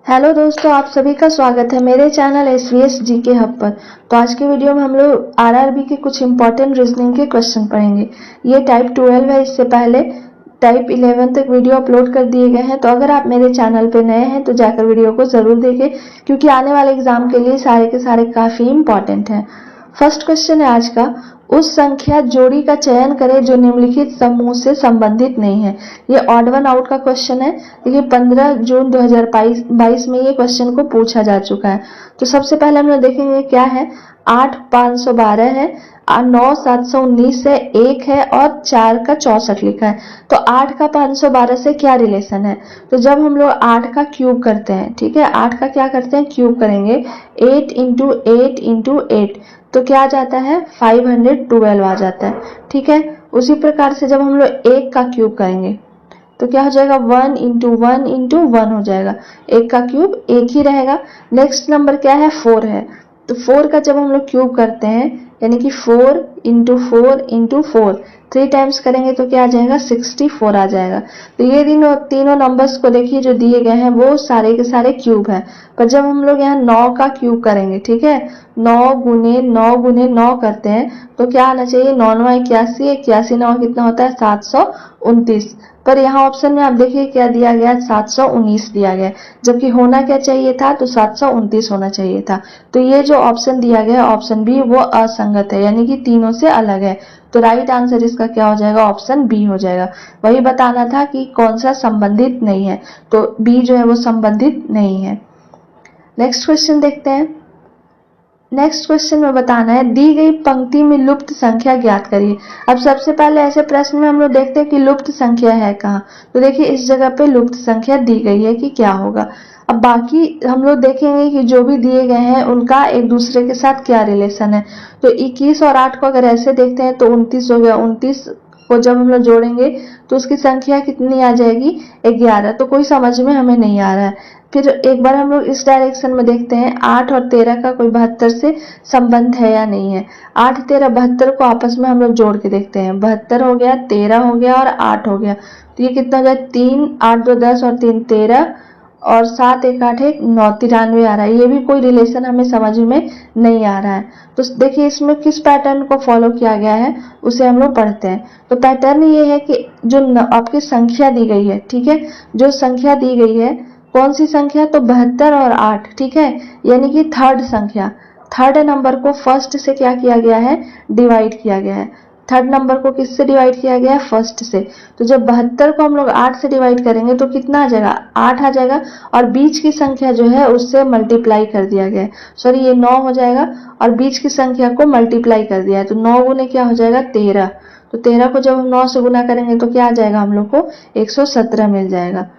Hello दोस्तों, आप सभी का स्वागत है मेरे चैनल एसवीएस जीके हब पर। तो आज के वीडियो में हम लोग आरआरबी के कुछ इंपॉर्टेंट रीजनिंग के क्वेश्चन पढ़ेंगे। ये टाइप 12 है, इससे पहले टाइप 11 तक वीडियो अपलोड कर दिए गए हैं। तो अगर आप मेरे चैनल पे नए हैं तो जाकर वीडियो को जरूर देखें, क्योंकि आने वाले एग्जाम के लिए सारे के सारे काफी इंपॉर्टेंट हैं। फर्स्ट क्वेश्चन है आज का, उस संख्या जोड़ी का चयन करें जो निम्नलिखित समूह से संबंधित नहीं है। ये ऑड वन आउट का क्वेश्चन है। ये 15 जून 2022 में ये क्वेश्चन को पूछा जा चुका है। तो सबसे पहले हम लोग देखेंगे क्या है। 8 512 है, 9 719 है, 1 है और 4 का 64 लिखा है। तो 8 का 512 से क्या रिलेशन है। तो जब हम लोग 8 का क्यूब करते हैं, ठीक है, 8 का क्या करते हैं, क्यूब करेंगे। 8 इंटू 8 इंटू 8 तो क्या आ जाता है, 512 आ जाता है। ठीक है, उसी प्रकार से जब हम लोग 1 का क्यूब करेंगे तो क्या हो जाएगा, 1 इंटू 1 इंटू 1 हो जाएगा। 1 का क्यूब 1 ही रहेगा। नेक्स्ट नंबर क्या है, 4 है। तो 4 का जब हम लोग क्यूब करते हैं, यानी कि 4 इंटू 4 इंटू 4 3 टाइम्स करेंगे तो क्या आ जाएगा, 64 आ जाएगा। तो ये तीनों नंबर्स को देखिए जो दिए गए हैं वो सारे के सारे क्यूब हैं। पर जब हम लोग यहाँ 9 का क्यूब करेंगे, ठीक है, 9 गुने 9 गुने 9 करते हैं तो क्या आना चाहिए, 9 9 81, 81 9 कितना होता है, 729। पर यहाँ ऑप्शन में आप देखिए क्या दिया गया, 719 दिया गया, जबकि होना क्या चाहिए था, तो 729 होना चाहिए था। तो ये जो ऑप्शन दिया गया ऑप्शन बी वो असंगत है, यानी कि तीनों से अलग है। तो राइट आंसर इसका क्या हो जाएगा, ऑप्शन बी हो जाएगा। वही बताना था कि कौन सा संबंधित नहीं है, तो बी जो है वो संबंधित नहीं है। नेक्स्ट क्वेश्चन देखते हैं। नेक्स्ट क्वेश्चन में बताना है, दी गई पंक्ति में लुप्त संख्या ज्ञात करिए। अब सबसे पहले ऐसे प्रश्न में हम लोग देखते हैं कि लुप्त संख्या है कहाँ। तो देखिए इस जगह पे लुप्त संख्या दी गई है कि क्या होगा। अब बाकी हम लोग देखेंगे कि जो भी दिए गए हैं उनका एक दूसरे के साथ क्या रिलेशन है। तो 21 और 8 को अगर ऐसे देखते हैं तो 29 हो गया। 29 को जब हम लोग जोड़ेंगे तो उसकी संख्या कितनी आ जाएगी, 11। तो कोई समझ में हमें नहीं आ रहा है। फिर एक बार हम लोग इस डायरेक्शन में देखते हैं, 8 और 13 का कोई 72 से संबंध है या नहीं है। 8 13 72 को आपस में हम लोग जोड़ के देखते हैं। 72 हो गया, 13 हो गया और 8 हो गया। तो ये कितना हो गया, 3 8 2 10 और 3 13 और 7 1 8 1 9 93 आ रहा है। ये भी कोई रिलेशन हमें समझ में नहीं आ रहा है। तो देखिए इसमें किस पैटर्न को फॉलो किया गया है उसे हम लोग पढ़ते हैं। तो पैटर्न ये है कि जो आपकी संख्या दी गई है, ठीक है, जो संख्या दी गई है, कौन सी संख्या, तो 72 और 8, ठीक है, यानी कि थर्ड संख्या, थर्ड नंबर को फर्स्ट से क्या किया गया है, डिवाइड किया गया है। थर्ड नंबर को किससे डिवाइड किया गया है, फर्स्ट से। तो जब 72 को हम लोग 8 से डिवाइड करेंगे तो कितना आ जाएगा, 8 आ जाएगा। और बीच की संख्या जो है उससे मल्टीप्लाई कर दिया गया है, सॉरी ये 9 हो जाएगा और बीच की संख्या को मल्टीप्लाई कर दिया है। तो 9 गुने क्या हो जाएगा, 13। तो 13 को जब हम 9 से गुना करेंगे तो क्या आ जाएगा, हम लोग को 117 मिल जाएगा।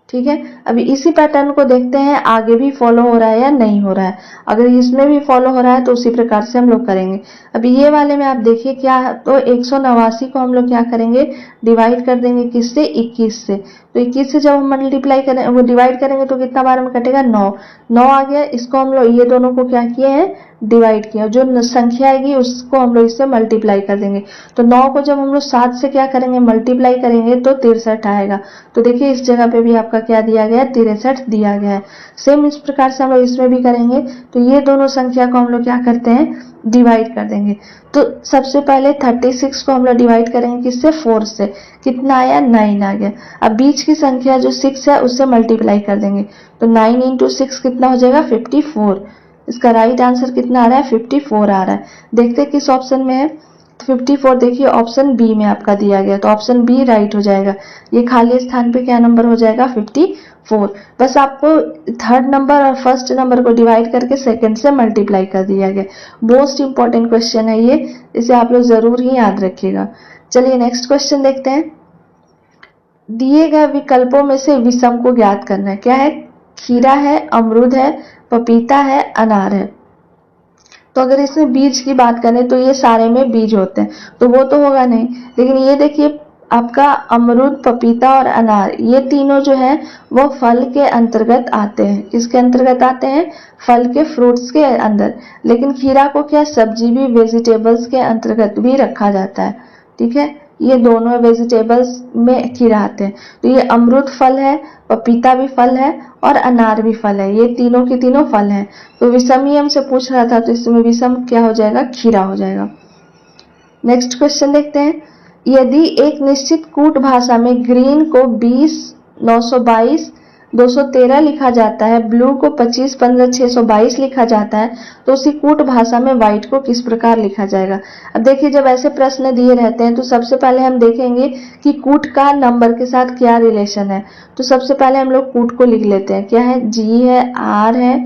ठीक है, अभी इसी पैटर्न को देखते हैं आगे भी फॉलो हो रहा है या नहीं हो रहा है। अगर इसमें भी फॉलो हो रहा है तो उसी प्रकार से हम लोग करेंगे। अभी ये वाले में आप देखिए क्या, तो 189 को हम लोग क्या करेंगे, डिवाइड कर देंगे किससे, 21 से। तो 21 से जब हम मल्टीप्लाई करें, वो डिवाइड करेंगे तो कितना बार में कटेगा, 9 9 आ गया। इसको हम लोग ये दोनों को क्या किए हैं, डिवाइड किया। जो संख्या आएगी उसको हम लोग इससे मल्टीप्लाई कर देंगे। तो 9 को जब हम लोग 7 से क्या करेंगे, मल्टीप्लाई करेंगे तो 63 आएगा। तो देखिए इस जगह पे भी आपका क्या दिया गया है, 63 दिया गया है। सेम इस प्रकार से हम लोग इसमें भी करेंगे। तो ये दोनों संख्या को हम लोग क्या करते हैं, डिवाइड कर देंगे। तो सबसे पहले 36 को हम लोग डिवाइड करेंगे किससे, 4 से। कितना आया, 9 आ गया। अब बीच की संख्या जो 6 है उससे मल्टीप्लाई कर देंगे। तो 9 इंटू 6 कितना हो जाएगा, 54। इसका राइट आंसर कितना आ रहा है, 54 आ रहा है। देखते हैं किस ऑप्शन में है। 54 देखिए ऑप्शन बी में आपका दिया गया, तो ऑप्शन बी राइट हो जाएगा। ये खाली स्थान पे क्या नंबर हो जाएगा, 54। बस आपको थर्ड नंबर और फर्स्ट नंबर को डिवाइड करके सेकंड से मल्टीप्लाई कर दिया गया। मोस्ट इंपॉर्टेंट क्वेश्चन है ये, इसे आप लोग जरूर ही याद रखिएगा। चलिए नेक्स्ट क्वेश्चन देखते हैं। दिए गए विकल्पों में से विषम को ज्ञात करना है। क्या है, खीरा है, अमरूद है, पपीता है, अनार है। तो अगर इसमें बीज की बात करें तो ये सारे में बीज होते हैं, तो वो तो होगा नहीं। लेकिन ये देखिए आपका अमरूद, पपीता और अनार, ये तीनों जो है वो फल के अंतर्गत आते हैं। किसके अंतर्गत आते हैं, फल के, फ्रूट्स के अंदर। लेकिन खीरा को क्या, सब्जी भी, वेजिटेबल्स के अंतर्गत भी रखा जाता है। ठीक है, ये दोनों वेजिटेबल्स में खीरा आते हैं। तो ये अमरूद फल है, पपीता भी फल है और अनार भी फल है, ये तीनों के तीनों फल हैं। तो विषम ही हमसे पूछ रहा था, तो इसमें विषम क्या हो जाएगा, खीरा हो जाएगा। नेक्स्ट क्वेश्चन देखते हैं। यदि एक निश्चित कूट भाषा में ग्रीन को 20, 922, 213 लिखा जाता है, ब्लू को 25, 15, 622 लिखा जाता है, तो उसी कूट भाषा में व्हाइट को किस प्रकार लिखा जाएगा। अब देखिए, जब ऐसे प्रश्न दिए रहते हैं तो सबसे पहले हम देखेंगे कि कूट का नंबर के साथ क्या रिलेशन है। तो सबसे पहले हम लोग कूट को लिख लेते हैं। क्या है, जी है, आर है,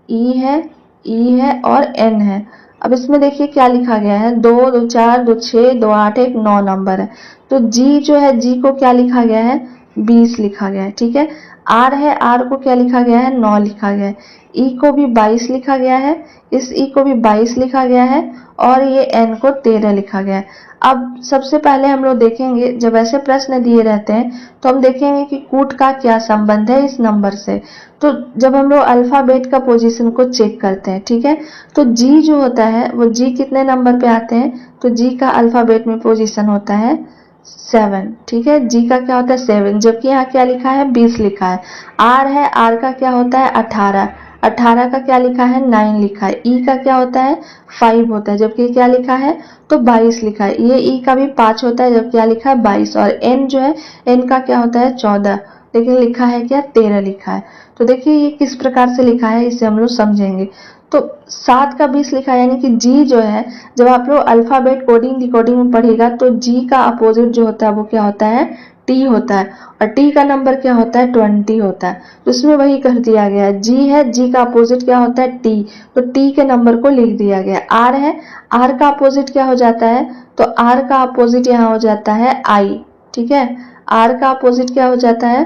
ई है, ई है और एन है। अब इसमें देखिए क्या लिखा गया है, 2, 2, 4, 2, 6, 2, 8, 1, 9 नंबर है। तो जी जो है, जी को क्या लिखा गया है, 20 लिखा गया है। ठीक है, आर है, आर को क्या लिखा गया है, 9 लिखा गया है। ई को भी 22 लिखा गया है, इस ई को भी 22 लिखा गया है और ये एन को 13 लिखा गया है। अब सबसे पहले हम लोग देखेंगे, जब ऐसे प्रश्न दिए रहते हैं तो हम देखेंगे कि कूट का क्या संबंध है इस नंबर से। तो जब हम लोग अल्फाबेट का पोजीशन को चेक करते हैं, ठीक है, तो जी जो होता है वो जी कितने नंबर पे आते हैं, तो जी का अल्फाबेट में पोजीशन होता है 7। ठीक है, जी का क्या होता है 7, जबकि यहाँ क्या लिखा है, 20 लिखा है। आर है, आर का क्या होता है 18, 18 का क्या लिखा है 9 लिखा है। ई का क्या होता है 5 होता है, जबकि क्या लिखा है तो 22 लिखा है। ये ई का भी 5 होता है, जब क्या लिखा है 22। और एन जो है, एन का क्या होता है 14, लेकिन लिखा है क्या 13 लिखा है। तो देखिए ये किस प्रकार से लिखा है, इसे हम लोग समझेंगे। तो 7 का 20 लिखा है, यानी कि जी जो है, जब आप लोग अल्फाबेट कोडिंग डिकोडिंग में पढ़िएगा तो जी का अपोजिट जो होता है वो क्या होता है, टी होता है। और टी का नंबर क्या होता है 20 होता है। तो इसमें वही कर दिया गया है, जी है, जी का अपोजिट क्या होता है टी, तो टी के नंबर को लिख दिया गया। आर है, आर का अपोजिट क्या हो जाता है, तो आर का अपोजिट यहाँ हो जाता है आई। ठीक है, आर का अपोजिट क्या हो जाता है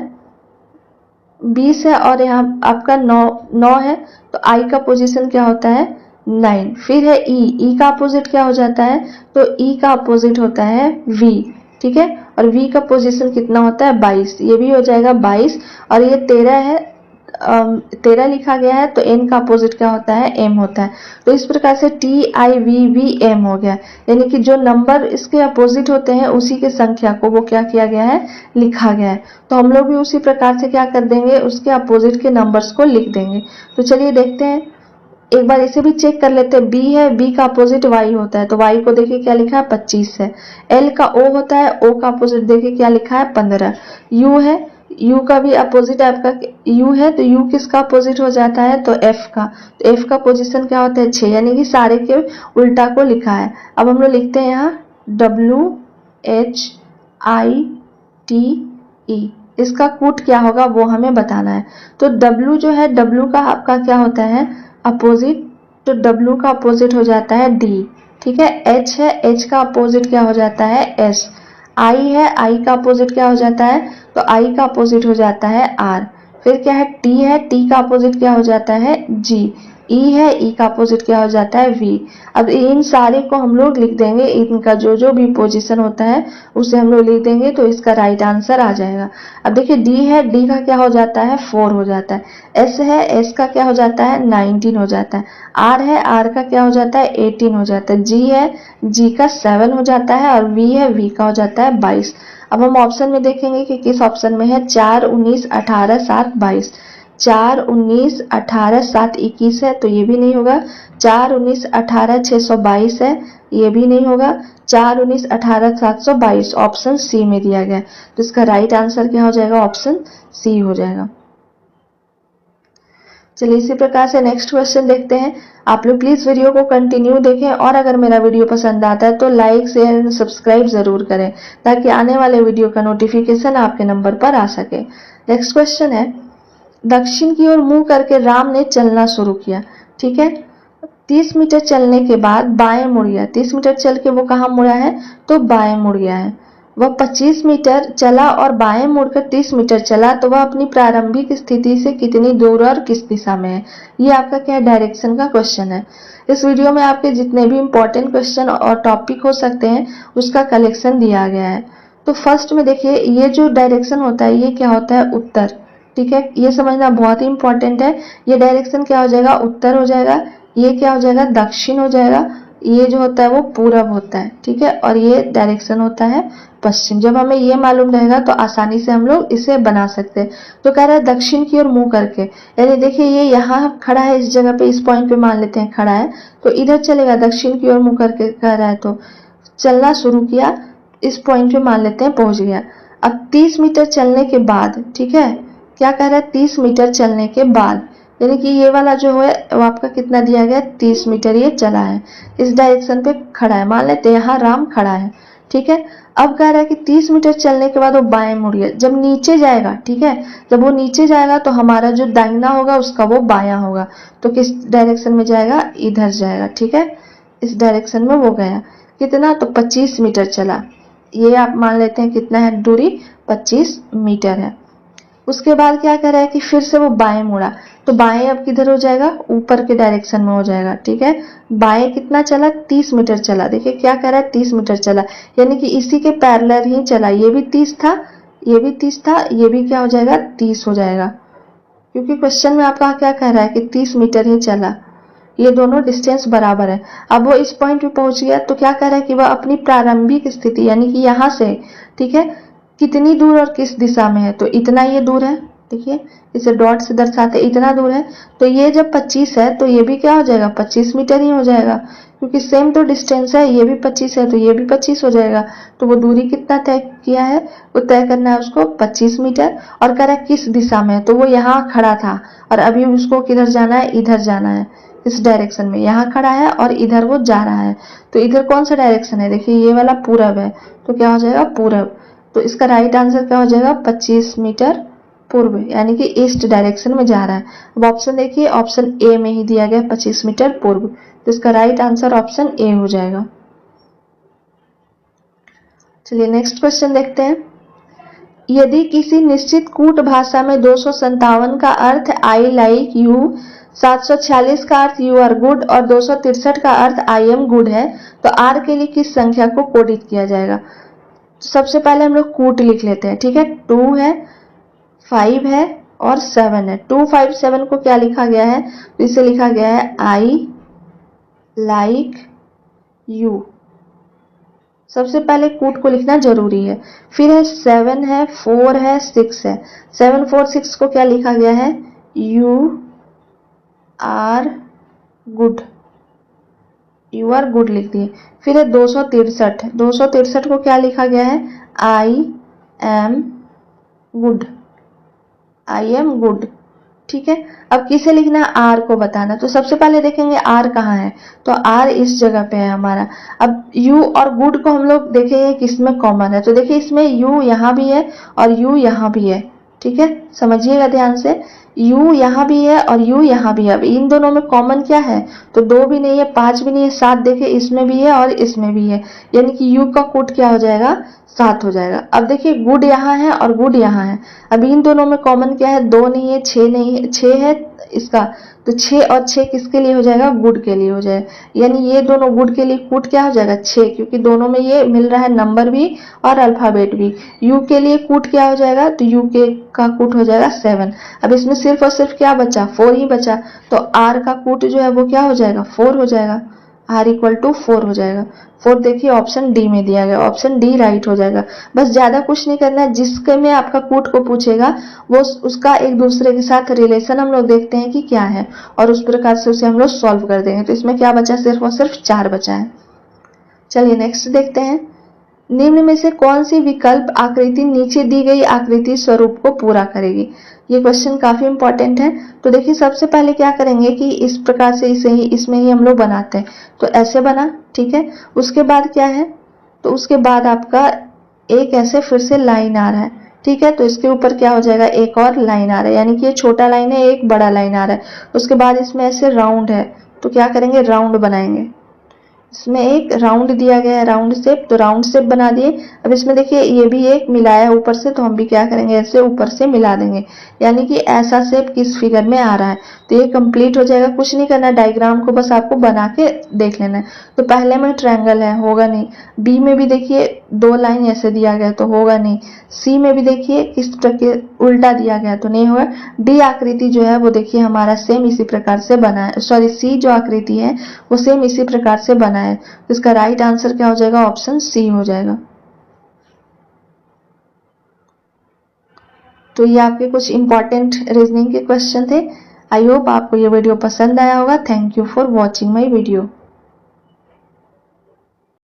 20 है और यहाँ आपका 9 है, तो आई का पोजीशन क्या होता है 9। फिर है ई, ई का अपोजिट क्या हो जाता है, तो ई का अपोजिट होता है वी। ठीक है, और वी का पोजीशन कितना होता है 22, ये भी हो जाएगा 22। और ये 13 है, 13 लिखा गया है, तो एन का अपोजिट क्या होता है एम होता है। तो इस प्रकार से T I V V M हो गया, यानी कि जो नंबर इसके अपोजिट होते हैं उसी के संख्या को वो क्या किया गया है, लिखा गया है। तो हम लोग भी उसी प्रकार से क्या कर देंगे, उसके अपोजिट के नंबर्स को लिख देंगे। तो चलिए देखते हैं, एक बार इसे भी चेक कर लेते हैं। बी है, बी का अपोजिट वाई होता है, तो वाई को देखिए क्या लिखा है 25 है। एल का ओ होता है, ओ का अपोजिट देखिए क्या लिखा है 15। यू है, यू का भी अपोजिट आपका यू है, तो यू किसका अपोजिट हो जाता है, तो एफ का। तो एफ का पोजीशन क्या होता है 6, यानी कि सारे के उल्टा को लिखा है। अब हम लोग लिखते हैं यहाँ WHITE, इसका कूट क्या होगा वो हमें बताना है। तो W जो है, W का आपका क्या होता है अपोजिट, तो W का अपोजिट हो जाता है D। ठीक है, H है, H का अपोजिट क्या हो जाता है S। I है, I का अपोजिट क्या हो जाता है, तो I का अपोजिट हो जाता है R। फिर क्या है, T है, T का अपोजिट क्या हो जाता है G। E है, E का अपोजिट क्या हो जाता है V। अब इन सारे को हम लोग लिख देंगे, इनका जो जो भी पोजीशन होता है उसे हम लोग लिख देंगे, तो इसका राइट आंसर आ जाएगा। अब देखिए D है, D का क्या हो जाता है 4 हो जाता है। S है, S का क्या हो जाता है 19 हो जाता है। R है, R का क्या हो जाता है 18 हो जाता है। G है, G का 7 हो जाता है और V है, V का हो जाता है 22। अब हम ऑप्शन में देखेंगे कि किस ऑप्शन में है, 4, 19, 18, 7, 22। 4, 19, 18, 7, 21 है, तो ये भी नहीं होगा। 4, 19, 18, 622 है, ये भी नहीं होगा। 4, 19, 18, 722 ऑप्शन सी में दिया गया है। तो इसका राइट आंसर क्या हो जाएगा, ऑप्शन सी हो जाएगा। चलिए इसी प्रकार से नेक्स्ट क्वेश्चन देखते हैं। आप लोग प्लीज वीडियो को कंटिन्यू देखें और अगर मेरा वीडियो पसंद आता है तो लाइक शेयर एंड सब्सक्राइब जरूर करें, ताकि आने वाले वीडियो का नोटिफिकेशन आपके नंबर पर आ सके। नेक्स्ट क्वेश्चन है, दक्षिण की ओर मुंह करके राम ने चलना शुरू किया। ठीक है, 30 मीटर चलने के बाद बाएं मुड़ गया। 30 मीटर चल के वो कहाँ मुड़ा है, तो बाएं मुड़ गया है। वह 25 मीटर चला और बाएं मुड़कर 30 मीटर चला, तो वह अपनी प्रारंभिक स्थिति से कितनी दूर और किस दिशा में है। ये आपका क्या डायरेक्शन का क्वेश्चन है। इस वीडियो में आपके जितने भी इंपॉर्टेंट क्वेश्चन और टॉपिक हो सकते हैं उसका कलेक्शन दिया गया है। तो फर्स्ट में देखिए, ये जो डायरेक्शन होता है ये क्या होता है, उत्तर। ठीक है, ये समझना बहुत ही इंपॉर्टेंट है। ये डायरेक्शन क्या हो जाएगा, उत्तर हो जाएगा। ये क्या हो जाएगा, दक्षिण हो जाएगा। ये जो होता है वो पूरब होता है, ठीक है, और ये डायरेक्शन होता है पश्चिम। जब हमें ये मालूम रहेगा तो आसानी से हम लोग इसे बना सकते हैं। तो कह रहा है दक्षिण की ओर मुंह करके, यानी देखिए ये यहाँ खड़ा है, इस जगह पे, इस पॉइंट पे मान लेते हैं खड़ा है, तो इधर चलेगा, दक्षिण की ओर मुंह करके कह रहा है, तो चलना शुरू किया, इस पॉइंट पे मान लेते हैं पहुंच गया। अब 30 मीटर चलने के बाद, ठीक है, क्या कह रहा है, 30 मीटर चलने के बाद, यानी कि ये वाला जो है वो आपका कितना दिया गया, 30 मीटर ये चला है, इस डायरेक्शन पे खड़ा है, मान लेते हैं यहाँ राम खड़ा है, ठीक है। अब कह रहा है कि 30 मीटर चलने के बाद वो बाएं मुड़ गया, जब नीचे जाएगा, ठीक है, जब वो नीचे जाएगा तो हमारा जो दाहिना होगा उसका वो बायां होगा, तो किस डायरेक्शन में जाएगा, इधर जाएगा, ठीक है, इस डायरेक्शन में वो गया। कितना, तो 25 मीटर चला, ये आप मान लेते हैं कितना है दूरी, 25 मीटर है। उसके बाद क्या कर रहा है कि फिर से वो बाएं मुड़ा, तो बाएं अब किधर हो जाएगा, ऊपर के डायरेक्शन में हो जाएगा, ठीक है। बाएं कितना चला, 30 मीटर चला, देखिए क्या कर रहा है, 30 मीटर चला, यानी कि इसी के पैरेलल ही चला, ये भी 30 था, ये भी 30 था, ये भी क्या हो जाएगा, 30 हो जाएगा, क्योंकि क्वेश्चन में आपका क्या कह रहा है कि 30 मीटर ही चला, ये दोनों डिस्टेंस बराबर है। अब वो इस पॉइंट पे पहुंच गया, तो क्या कर रहा है कि वह अपनी प्रारंभिक स्थिति, यानी कि यहाँ से, ठीक है, कितनी दूर और किस दिशा में है, तो इतना ये दूर है, देखिए इसे डॉट से दर्शाते, इतना दूर है, तो ये जब 25 है तो ये भी क्या हो जाएगा, 25 मीटर ही हो जाएगा, क्योंकि सेम तो डिस्टेंस है, ये भी 25 है तो ये भी 25 हो जाएगा। तो वो दूरी कितना तय किया है, वो तय करना है उसको 25 मीटर, और कह रहा है किस दिशा में, तो वो यहाँ खड़ा था और अभी उसको किधर जाना है, इधर जाना है, इस डायरेक्शन में, यहाँ खड़ा है और इधर वो जा रहा है, तो इधर कौन सा डायरेक्शन है, देखिए ये वाला पूरब है, तो क्या हो जाएगा, पूरब। तो इसका राइट आंसर क्या हो जाएगा, 25 मीटर पूर्व, यानी कि ईस्ट डायरेक्शन में जा रहा है। अब ऑप्शन देखिए, ऑप्शन ए में ही दिया गया 25 मीटर पूर्व, तो इसका राइट आंसर ऑप्शन ए हो जाएगा। चलिए नेक्स्ट क्वेश्चन देखते हैं। यदि किसी निश्चित कूट भाषा में 257 का अर्थ आई लाइक यू, 746 का अर्थ यू आर गुड और 263 का अर्थ आई एम गुड है, तो आर के लिए किस संख्या को कोडित किया जाएगा। सबसे पहले हम लोग कूट लिख लेते हैं, ठीक है, 2 है, 5 है और 7 है। 2, 5, 7 को क्या लिखा गया है, तो इसे लिखा गया है आई लाइक यू। सबसे पहले कूट को लिखना जरूरी है। फिर है 7 है, 4 है, 6 है। 7, 4, 6 को क्या लिखा गया है, you are good, you are good लिख दिए। फिर है 263, 263 को क्या लिखा गया है, I am good, I am good, ठीक है। अब किसे लिखना है, आर को बताना, तो सबसे पहले देखेंगे आर कहाँ है, तो आर इस जगह पे है हमारा। अब यू और गुड को हम लोग देखेंगे किसमें कॉमन है, तो देखिए इसमें यू यहाँ भी है और यू यहाँ भी है, ठीक है, समझिएगा ध्यान से, u यहाँ भी है और u यहाँ भी है। अब इन दोनों में कॉमन क्या है, तो 2 भी नहीं है, 5 भी नहीं है, 7 देखिए इसमें भी है और इसमें भी है, यानी कि u का कूट क्या हो जाएगा, 7 हो जाएगा। अब देखिए गुड यहाँ है और गुड यहाँ है, अब इन दोनों में कॉमन क्या है, 2 नहीं है, 6 नहीं है, 6 है इसका, तो 6 और 6 किसके लिए हो जाएगा, गुड के लिए हो जाएगा, यानी ये दोनों गुड के लिए कूट क्या हो जाएगा, 6, क्योंकि दोनों में ये मिल रहा है नंबर भी और अल्फाबेट भी। यू के लिए कूट क्या हो जाएगा, तो यू के का कूट हो जाएगा 7। अब इसमें सिर्फ और सिर्फ क्या बचा, 4 ही बचा, तो आर का कूट जो है वो क्या हो जाएगा, 4 हो जाएगा, आर इक्वल टू 4 हो जाएगा। 4 देखिए ऑप्शन डी में दिया गया, ऑप्शन डी राइट हो जाएगा। बस ज्यादा कुछ नहीं करना है, जिसके में आपका कूट को पूछेगा वो उसका एक दूसरे के साथ रिलेशन हम लोग देखते हैं कि क्या है, और उस प्रकार से उसे हम लोग सॉल्व कर देंगे। तो इसमें क्या बचा, सिर्फ और सिर्फ 4 बचा है। चलिए नेक्स्ट देखते हैं। निम्न में से कौन सी विकल्प आकृति नीचे दी गई आकृति स्वरूप को पूरा करेगी। ये क्वेश्चन काफी इंपॉर्टेंट है। तो देखिए सबसे पहले क्या करेंगे कि इस प्रकार से इसे ही इसमें ही हम लोग बनाते हैं, तो ऐसे बना, ठीक है। उसके बाद क्या है, तो उसके बाद आपका एक ऐसे फिर से लाइन आ रहा है, ठीक है, तो इसके ऊपर क्या हो जाएगा, एक और लाइन आ रहा है, यानी कि ये छोटा लाइन है, एक बड़ा लाइन आ रहा है। उसके बाद इसमें ऐसे राउंड है, तो क्या करेंगे, राउंड बनाएंगे। इसमें एक राउंड दिया गया है, राउंड शेप, तो राउंड शेप बना दिए। अब इसमें देखिए ये भी एक मिलाया ऊपर से, तो हम भी क्या करेंगे, ऐसे ऊपर से मिला देंगे, यानी कि ऐसा शेप किस फिगर में आ रहा है। तो ये कंप्लीट हो जाएगा, कुछ नहीं करना, डायग्राम को बस आपको बना के देख लेना है। तो पहले में ट्रायंगल है, होगा नहीं। बी में भी देखिए 2 लाइन ऐसे दिया गया, तो होगा नहीं। सी में भी देखिए किस प्रकार उल्टा दिया गया, तो नहीं होगा। डी आकृति जो है वो देखिए हमारा सेम इसी प्रकार से बना है, सॉरी सी जो आकृति है वो सेम इसी प्रकार से बना है। है। तो इसका राइट आंसर क्या हो जाएगा? ऑप्शन सी हो जाएगा। तो ये आपके कुछ इंपॉर्टेंट रीजनिंग के क्वेश्चन थे। आई होप आपको ये वीडियो पसंद आया होगा। Thank you for watching my video.